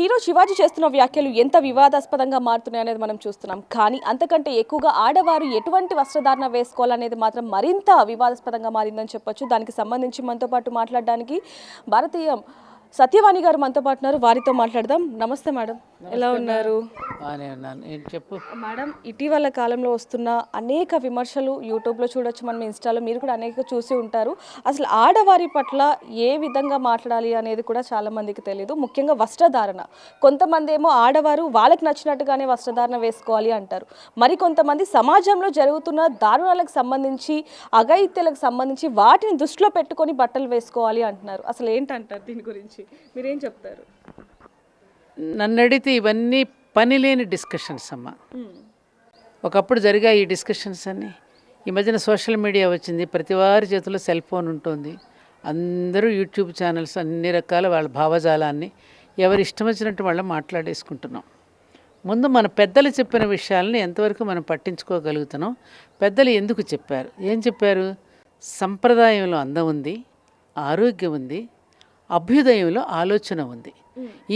Hero Shivaji చేస్తున్న వ్యాఖ్యలు ఎంత వివాదాస్పదంగా మారుతున్నాయనేది మనం చూస్తున్నాం. కానీ అంతకంటే ఎక్కువగా ఆడవారు ఎటువంటి వస్త్రధారణ వేసుకోవాలనేది మాత్రం మరింత వివాదాస్పదంగా మారిందని చెప్పొచ్చు. దానికి సంబంధించి మనతో పాటు మాట్లాడడానికి భారతీయ సత్యవాణి గారు మనతో పాటు ఉన్నారు. వారితో మాట్లాడదాం. నమస్తే మేడం, ఎలా ఉన్నారు? చెప్పు మేడం, ఇటీవల కాలంలో వస్తున్న అనేక విమర్శలు యూట్యూబ్లో చూడొచ్చు, మనం ఇన్స్టాలో మీరు కూడా అనేక చూసి ఉంటారు. అసలు ఆడవారి పట్ల ఏ విధంగా మాట్లాడాలి అనేది కూడా చాలా మందికి తెలియదు. ముఖ్యంగా వస్త్రధారణ, కొంతమంది ఏమో ఆడవారు వాళ్ళకి నచ్చినట్టుగానే వస్త్రధారణ వేసుకోవాలి అంటారు. మరి కొంతమంది సమాజంలో జరుగుతున్న దారుణాలకు సంబంధించి, అఘాయిత్యాలకు సంబంధించి వాటిని దృష్టిలో పెట్టుకొని బట్టలు వేసుకోవాలి అంటున్నారు. అసలు ఏంటంటారు దీని గురించి, మీరేం చెప్తారు? నన్ను అడిగితే ఇవన్నీ పని లేని డిస్కషన్స్ అమ్మ. ఒకప్పుడు జరిగాయి ఈ డిస్కషన్స్ అన్నీ. ఈ మధ్యన సోషల్ మీడియా వచ్చింది, ప్రతి వారి చేతిలో సెల్ ఫోన్ ఉంటుంది. అందరూ యూట్యూబ్ ఛానల్స్ అన్ని రకాల వాళ్ళ భావజాలాన్ని ఎవరి ఇష్టం వచ్చినట్టు వాళ్ళు మాట్లాడేసుకుంటున్నాం. ముందు మన పెద్దలు చెప్పిన విషయాలని ఎంతవరకు మనం పట్టించుకోగలుగుతున్నాం, పెద్దలు ఎందుకు చెప్పారు, ఏం చెప్పారు? సంప్రదాయంలో అందం ఉంది, ఆరోగ్యం ఉంది, అభ్యుదయంలో ఆలోచన ఉంది.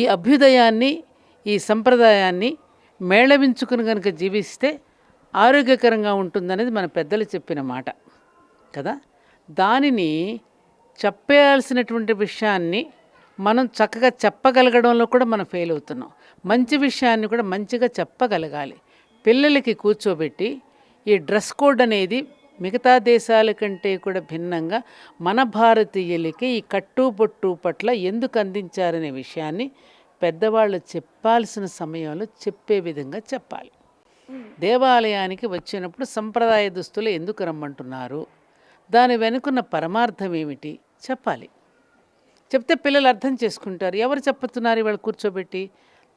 ఈ అభ్యుదయాన్ని, ఈ సంప్రదాయాన్ని మేళవించుకుని కనుక జీవిస్తే ఆరోగ్యకరంగా ఉంటుందనేది మన పెద్దలు చెప్పిన మాట కదా. దానిని చెప్పాల్సినటువంటి విషయాన్ని మనం చక్కగా చెప్పగలగడంలో కూడా మనం ఫెయిల్ అవుతున్నాం. మంచి విషయాన్ని కూడా మంచిగా చెప్పగలగాలి. పిల్లలకి కూర్చోబెట్టి ఈ డ్రెస్ కోడ్ అనేది మిగతా దేశాల కంటే కూడా భిన్నంగా మన భారతీయులకి ఈ కట్టుబొట్టు పట్ల ఎందుకు అందించారనే విషయాన్ని పెద్దవాళ్ళు చెప్పాల్సిన సమయంలో చెప్పే విధంగా చెప్పాలి. దేవాలయానికి వచ్చినప్పుడు సంప్రదాయ దుస్తులు ఎందుకు రమ్మంటున్నారు, దాని వెనుకున్న పరమార్థం ఏమిటి చెప్పాలి. చెప్తే పిల్లలు అర్థం చేసుకుంటారు. ఎవరు చెప్పుతున్నారు ఇవాళ కూర్చోబెట్టి?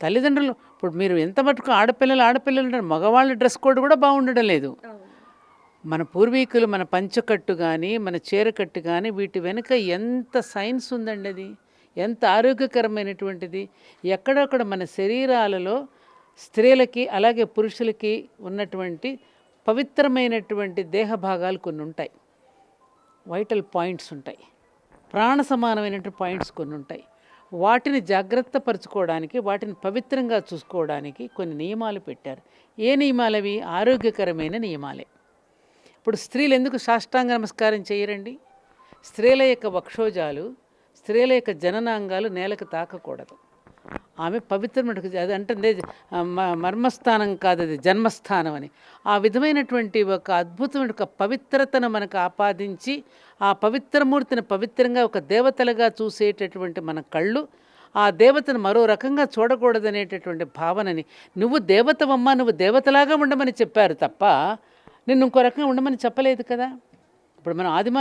తల్లిదండ్రులు. ఇప్పుడు మీరు ఎంత మటుకు ఆడపిల్లలు మగవాళ్ళ డ్రెస్ కోడ్ కూడా బాగుండడం లేదు. మన పూర్వీకులు మన పంచకట్టు కానీ మన చీరకట్టు కానీ వీటి వెనుక ఎంత సైన్స్ ఉందండి, అది ఎంత ఆరోగ్యకరమైనటువంటిది. ఎక్కడొక్కడ మన శరీరాలలో స్త్రీలకి అలాగే పురుషులకి ఉన్నటువంటి పవిత్రమైనటువంటి దేహ భాగాలు కొన్ని ఉంటాయి, వైటల్ పాయింట్స్ ఉంటాయి, ప్రాణ సమానమైనటువంటి పాయింట్స్ కొన్ని ఉంటాయి. వాటిని జాగ్రత్త పరచుకోవడానికి, వాటిని పవిత్రంగా చూసుకోవడానికి కొన్ని నియమాలు పెట్టారు. ఏ నియమాలు అవి? ఆరోగ్యకరమైన నియమాలే. ఇప్పుడు స్త్రీలు ఎందుకు సాష్టాంగ నమస్కారం చేయరండి? స్త్రీల యొక్క వక్షోజాలు, స్త్రీల యొక్క జననాంగాలు నేలకు తాకకూడదు. ఆమె పవిత్రమైన, అది అంటే మర్మస్థానం కాదు, అది జన్మస్థానం అని. ఆ విధమైనటువంటి ఒక అద్భుతమైన ఒక పవిత్రతను మనకు ఆపాదించి, ఆ పవిత్రమూర్తిని పవిత్రంగా ఒక దేవతలుగా చూసేటటువంటి మన కళ్ళు ఆ దేవతను మరో రకంగా చూడకూడదనేటటువంటి భావనని, నువ్వు దేవతవమ్మ, నువ్వు దేవతలాగా ఉండమని చెప్పారు తప్ప నిన్ను ఇంకో రకంగా ఉండమని చెప్పలేదు కదా. ఇప్పుడు మనం ఆదిమ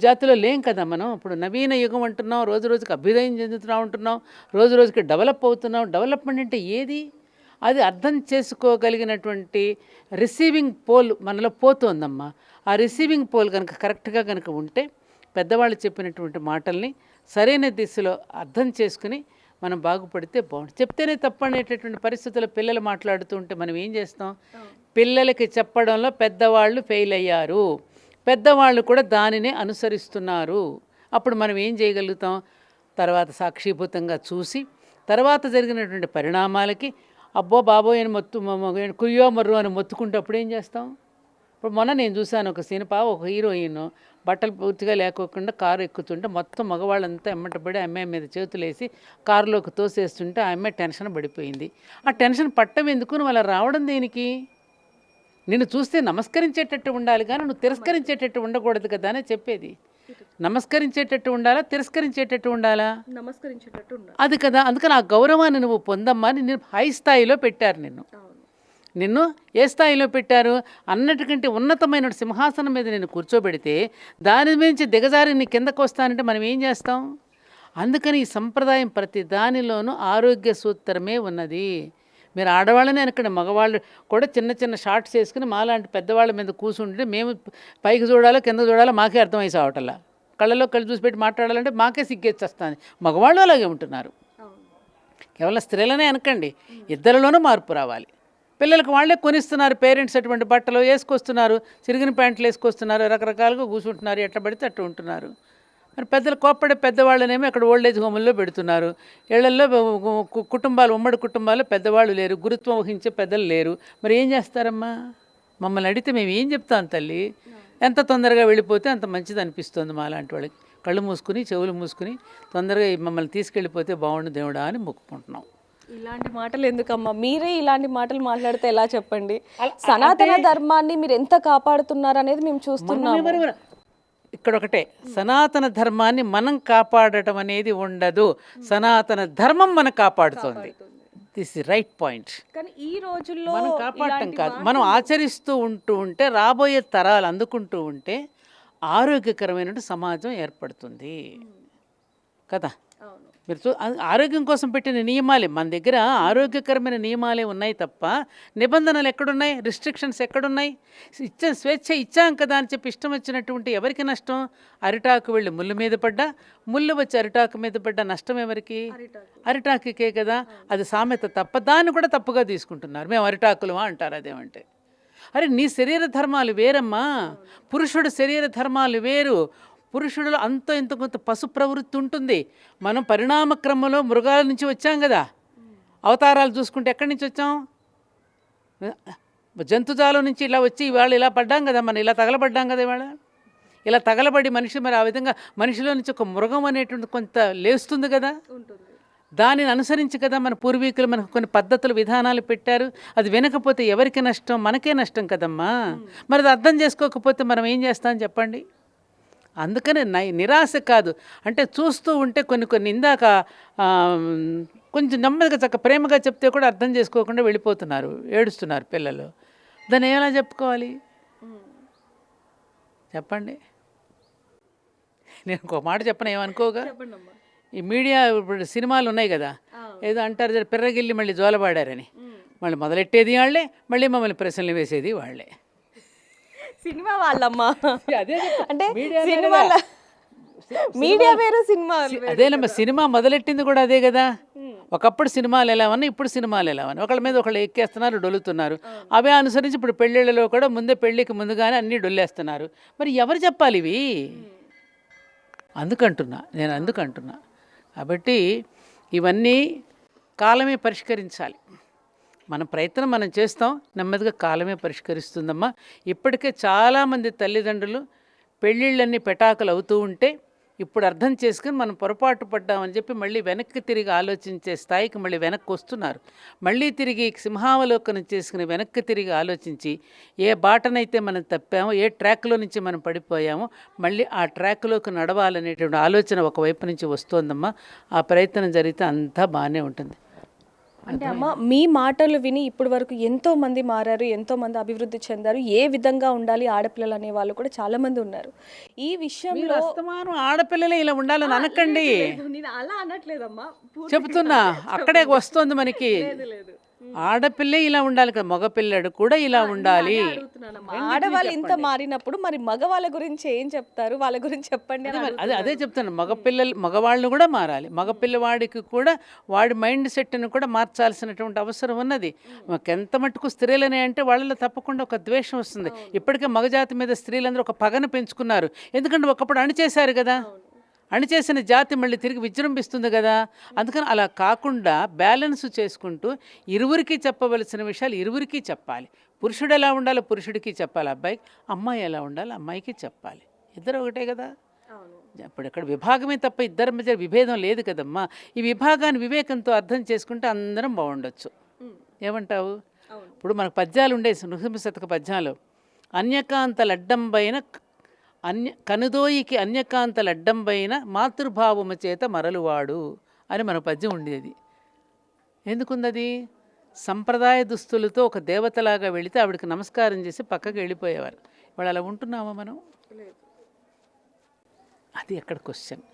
జాతిలో లేం కదా. మనం ఇప్పుడు నవీన యుగం అంటున్నాం, రోజు రోజుకి అభ్యుదయం చెందుతున్నాం ఉంటున్నాం, రోజు రోజుకి డెవలప్ అవుతున్నాం. డెవలప్మెంట్ అంటే ఏది? అది అర్థం చేసుకోగలిగినటువంటి రిసీవింగ్ పోల్ మనలో పోతోందమ్మా. ఆ రిసీవింగ్ పోల్ కనుక కరెక్ట్గా కనుక ఉంటే, పెద్దవాళ్ళు చెప్పినటువంటి మాటల్ని సరైన దిశలో అర్థం చేసుకుని మనం బాగుపడితే బాగుంటుంది. చెప్తేనే తప్పనేటటువంటి పరిస్థితుల్లో పిల్లలు మాట్లాడుతూ ఉంటే మనం ఏం చేస్తాం? పిల్లలకి చెప్పడంలో పెద్దవాళ్ళు ఫెయిల్ అయ్యారు, పెద్దవాళ్ళు కూడా దానినే అనుసరిస్తున్నారు. అప్పుడు మనం ఏం చేయగలుగుతాం? తర్వాత సాక్షిభూతంగా చూసి తర్వాత జరిగినటువంటి పరిణామాలకి అబ్బో బాబోయ్ అని కుయ్యో మర్రు అని మొత్తుకుంటే అప్పుడు ఏం చేస్తాం? ఇప్పుడు మొన్న నేను చూశాను ఒక సినిమా, ఒక హీరోయిన్ బట్టలు పూర్తిగా లేకోకుండా కారు ఎక్కుతుంటే మొత్తం మగవాళ్ళంతా ఎమ్మటపడి అమ్మాయి మీద చేతులేసి కారులోకి తోసేస్తుంటే ఆ అమ్మాయి టెన్షన్ పడిపోయింది. ఆ టెన్షన్ పట్టం ఎందుకు? నువ్వు అలా రావడం దేనికి? నిన్ను చూస్తే నమస్కరించేటట్టు ఉండాలి కానీ నువ్వు తిరస్కరించేటట్టు ఉండకూడదు కదా అని చెప్పేది. నమస్కరించేటట్టు ఉండాలా, తిరస్కరించేటట్టు ఉండాలా? నమస్కరించేటట్టు ఉండాలి. అది కదా. అందుకని ఆ గౌరవాన్ని నువ్వు పొందమ్మా అని నిన్ను హై స్థాయిలో పెట్టారు. నిన్ను ఏ స్థాయిలో పెట్టారు? అన్నిటికంటే ఉన్నతమైన సింహాసనం మీద నేను కూర్చోబెడితే దాని నుంచి దిగజారి నీ కిందకు వస్తానంటే మనం ఏం చేస్తాం? అందుకని ఈ సంప్రదాయం ప్రతి దానిలోనూ ఆరోగ్య సూత్రమే ఉన్నది. మీరు ఆడవాళ్ళనే అనుకోండి, మగవాళ్ళు కూడా చిన్న చిన్న షార్ట్స్ వేసుకుని మాలాంటి పెద్దవాళ్ళ మీద కూర్చుంటే మేము పైకి చూడాలో కింద చూడాలో మాకే అర్థమై సావటల్లా. కళ్ళలో కళ్ళు చూసి పెట్టి మాట్లాడాలంటే మాకే సిగ్గేచ్చేస్తుంది. మగవాళ్ళు అలాగే ఉంటున్నారు. కేవలం స్త్రీలనే అనకండి, ఇద్దరిలోనూ మార్పు రావాలి. పిల్లలకు వాళ్ళే కొనిస్తున్నారు పేరెంట్స్, అటువంటి బట్టలు వేసుకొస్తున్నారు, చిరిగిన ప్యాంట్లు వేసుకొస్తున్నారు, రకరకాలుగా కూర్చుంటున్నారు, ఎట్లా పడితే అట్లా ఉంటున్నారు. మరి పెద్దలు కోప్పడే పెద్దవాళ్ళనేమో అక్కడ ఓల్డేజ్ హోముల్లో పెడుతున్నారు. ఇళ్లల్లో కుటుంబాలు, ఉమ్మడి కుటుంబాల్లో పెద్దవాళ్ళు లేరు, గురుత్వం వహించే పెద్దలు లేరు. మరి ఏం చేస్తారమ్మా? మమ్మల్ని అడిగితే మేము ఏం చెప్తాం తల్లి? ఎంత తొందరగా వెళ్ళిపోతే అంత మంచిది అనిపిస్తుంది మా లాంటి వాళ్ళకి. కళ్ళు మూసుకుని చెవులు మూసుకుని తొందరగా మమ్మల్ని తీసుకెళ్ళిపోతే బాగుండు దేవుడా అని మొక్కుకుంటున్నాం. ఇలాంటి మాటలు ఎందుకమ్మా? మీరే ఇలాంటి మాటలు మాట్లాడితే ఎలా చెప్పండి? సనాతన ధర్మాన్ని మీరు ఎంత కాపాడుతున్నారు అనేది మేము చూస్తున్నాము. ఇక్కడ ఒకటే, సనాతన ధర్మాన్ని మనం కాపాడటం అనేది ఉండదు, సనాతన ధర్మం మనం కాపాడుతుంది. This is right point. కానీ ఈ రోజుల్లో మనం కాపాడటం కాదు, మనం ఆచరిస్తూ ఉంటే రాబోయే తరాలు అందుకుంటూ ఉంటే ఆరోగ్యకరమైన సమాజం ఏర్పడుతుంది కదా. మీరు ఆరోగ్యం కోసం పెట్టిన నియమాలే మన దగ్గర, ఆరోగ్యకరమైన నియమాలే ఉన్నాయి తప్ప నిబంధనలు ఎక్కడున్నాయి? రిస్ట్రిక్షన్స్ ఎక్కడున్నాయి? స్వేచ్ఛ ఇచ్చాం కదా అని చెప్పి ఇష్టం వచ్చినటువంటి ఎవరికి నష్టం? అరిటాకు వెళ్ళి ముళ్ళు మీద పడ్డా, ముళ్ళు వచ్చి అరిటాకు మీద పడ్డా నష్టం ఎవరికి? అరిటాకుకే కదా. అది సామెత తప్ప, దాన్ని కూడా తప్పుగా తీసుకుంటున్నారు. మేము అరిటాకులమా అంటారు. అదేమంటే అరే నీ శరీర ధర్మాలు వేరమ్మా, పురుషుడు శరీర ధర్మాలు వేరు. పురుషుడిలో అంత ఇంత కొంత పశు ప్రవృత్తి ఉంటుంది. మనం పరిణామ క్రమంలో మృగాల నుంచి వచ్చాం కదా. అవతారాలు చూసుకుంటే ఎక్కడి నుంచి వచ్చాం? జంతుజాలం నుంచి ఇలా వచ్చి ఇవాళ ఇలా పడ్డాం కదా, మనం ఇలా తగలబడ్డాం కదా. ఇవాళ ఇలా తగలబడి మనిషి మరి ఆ విధంగా మనిషిలో నుంచి ఒక మృగం అనేటువంటి కొంత లేస్తుంది కదా. దానిని అనుసరించి కదా మన పూర్వీకులు మనకు కొన్ని పద్ధతులు విధానాలు పెట్టారు. అది వినకపోతే ఎవరికి నష్టం? మనకే నష్టం కదమ్మా. మరి అది అర్థం చేసుకోకపోతే మనం ఏం చేస్తాం చెప్పండి? అందుకని నిరాశ కాదు, అంటే చూస్తూ ఉంటే కొన్ని ఇందాక కొంచెం నెమ్మదిగా చక్క ప్రేమగా చెప్తే కూడా అర్థం చేసుకోకుండా వెళ్ళిపోతున్నారు, ఏడుస్తున్నారు పిల్లలు. దాన్ని ఎలా చెప్పుకోవాలి చెప్పండి? నేను ఒక మాట చెప్పను, ఏమనుకోగా. ఈ మీడియా ఇప్పుడు సినిమాలు ఉన్నాయి కదా, ఏదో అంటారు పిర్రగిల్లి మళ్ళీ జోలబాడారని. మళ్ళీ మొదలెట్టేది వాళ్ళే, మళ్ళీ మమ్మల్ని ప్రశ్నలు వేసేది వాళ్ళే. సినిమా వాళ్ళమ్మా, అదే అంటే మీడియా వేరు, సినిమా అదేనమ్మా. సినిమా మొదలెట్టింది కూడా అదే కదా. ఒకప్పుడు సినిమాలు ఎలా ఉన్నాయి, ఇప్పుడు సినిమాలు ఎలా ఉన్నాయి. ఒకళ్ళ మీద ఒకళ్ళు ఎక్కేస్తున్నారు, డొల్లుతున్నారు. అవే అనుసరించి ఇప్పుడు పెళ్ళిళ్ళలో కూడా ముందే పెళ్ళికి ముందుగానే అన్నీ డొల్లేస్తున్నారు. మరి ఎవరు చెప్పాలి ఇవి? నేను అందుకంటున్నా. కాబట్టి ఇవన్నీ కాలమే పరిష్కరించాలి. మన ప్రయత్నం మనం చేస్తాం, నెమ్మదిగా కాలమే పరిష్కరిస్తుందమ్మా. ఇప్పటికే చాలామంది తల్లిదండ్రులు పెళ్ళిళ్ళన్నీ పెటాకులు అవుతూ ఉంటే ఇప్పుడు అర్థం చేసుకుని మనం పొరపాటు పడ్డామని చెప్పి మళ్ళీ వెనక్కి తిరిగి ఆలోచించే స్థాయికి మళ్ళీ వెనక్కి వస్తున్నారు. మళ్ళీ తిరిగి సింహావలోకనం చేసుకుని వెనక్కి తిరిగి ఆలోచించి ఏ బాటనైతే మనం తప్పామో, ఏ ట్రాక్లో నుంచి మనం పడిపోయామో మళ్ళీ ఆ ట్రాక్లోకి నడవాలనేటువంటి ఆలోచన ఒకవైపు నుంచి వస్తోందమ్మా. ఆ ప్రయత్నం జరిగితే అంతా బాగానే ఉంటుంది. అంటే అమ్మ, మీ మాటలు విని ఇప్పటి వరకు ఎంతో మంది మారారు, ఎంతో మంది అభివృద్ధి చెందారు. ఏ విధంగా ఉండాలి ఆడపిల్లలు అనే వాళ్ళు కూడా చాలా మంది ఉన్నారు. ఈ విషయంలో అస్తమానం ఆడపిల్లలే ఇలా ఉండాలని అనకండి. నేను అలా అనట్లేదమ్మా, చెప్తున్నా అక్కడే వస్తుంది మనకి. ఆడపిల్లే ఇలా ఉండాలి కదా, మగపిల్లడు కూడా ఇలా ఉండాలి. ఆడవాళ్ళు ఇంత మారినప్పుడు మరి మగవాళ్ళ గురించి ఏం చెప్తారు? వాళ్ళ గురించి చెప్పండి. అదే చెప్తాను. మగవాళ్ళు కూడా మారాలి. మగపిల్లవాడికి కూడా వాడి మైండ్ సెట్ని కూడా మార్చాల్సినటువంటి అవసరం ఉన్నది. ఎంత మటుకు స్త్రీలనే అంటే వాళ్ళలో తప్పకుండా ఒక ద్వేషం వస్తుంది. ఇప్పటికే మగజాతి మీద స్త్రీలందరూ ఒక పగను పెంచుకున్నారు. ఎందుకంటే ఒకప్పుడు అణిచేశారు కదా. అణిచేసిన జాతి మళ్ళీ తిరిగి విజృంభిస్తుంది కదా. అందుకని అలా కాకుండా బ్యాలెన్స్ చేసుకుంటూ ఇరువురికి చెప్పవలసిన విషయాలు ఇరువురికి చెప్పాలి. పురుషుడు ఎలా ఉండాలో పురుషుడికి చెప్పాలి, అబ్బాయికి. అమ్మాయి ఎలా ఉండాలో అమ్మాయికి చెప్పాలి. ఇద్దరు ఒకటే కదా. అప్పుడు ఇక్కడ విభాగమే తప్ప ఇద్దరి మధ్య విభేదం లేదు కదమ్మా. ఈ విభాగాన్ని వివేకంతో అర్థం చేసుకుంటే అందరం బాగుండొచ్చు. ఏమంటావు? ఇప్పుడు మనకు పద్యాలు ఉండేసి నృసింహ శతక పద్యాలు, అన్యకాంతలడ్డంబైన కనుదోయికి అన్యకాంతలడ్డంబైన మాతృభావము చేత మరలువాడు అని మన పద్యం ఉండేది. ఎందుకుందది? సంప్రదాయ దుస్తులతో ఒక దేవతలాగా వెళితే ఆవిడకి నమస్కారం చేసి పక్కకి వెళ్ళిపోయేవారు. వాళ్ళు అలా ఉంటున్నామా మనం? అది ఎక్కడ క్వశ్చన్.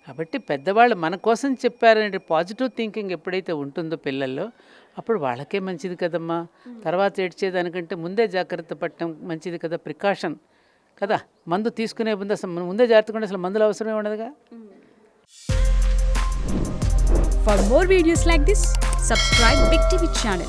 కాబట్టి పెద్దవాళ్ళు మన కోసం చెప్పారనే పాజిటివ్ థింకింగ్ ఎప్పుడైతే ఉంటుందో పిల్లల్లో, అప్పుడు వాళ్ళకే మంచిది కదమ్మా. తర్వాత ఏడ్చేదానికంటే ముందే జాగ్రత్త పడటం మంచిది కదా, ప్రికాషన్ కదా. మందు తీసుకునే ముందు అసలు ముందే జాగ్రత్తగా అసలు మందులు అవసరమే ఉండదుగా. For more videos like this, subscribe Big TV channel.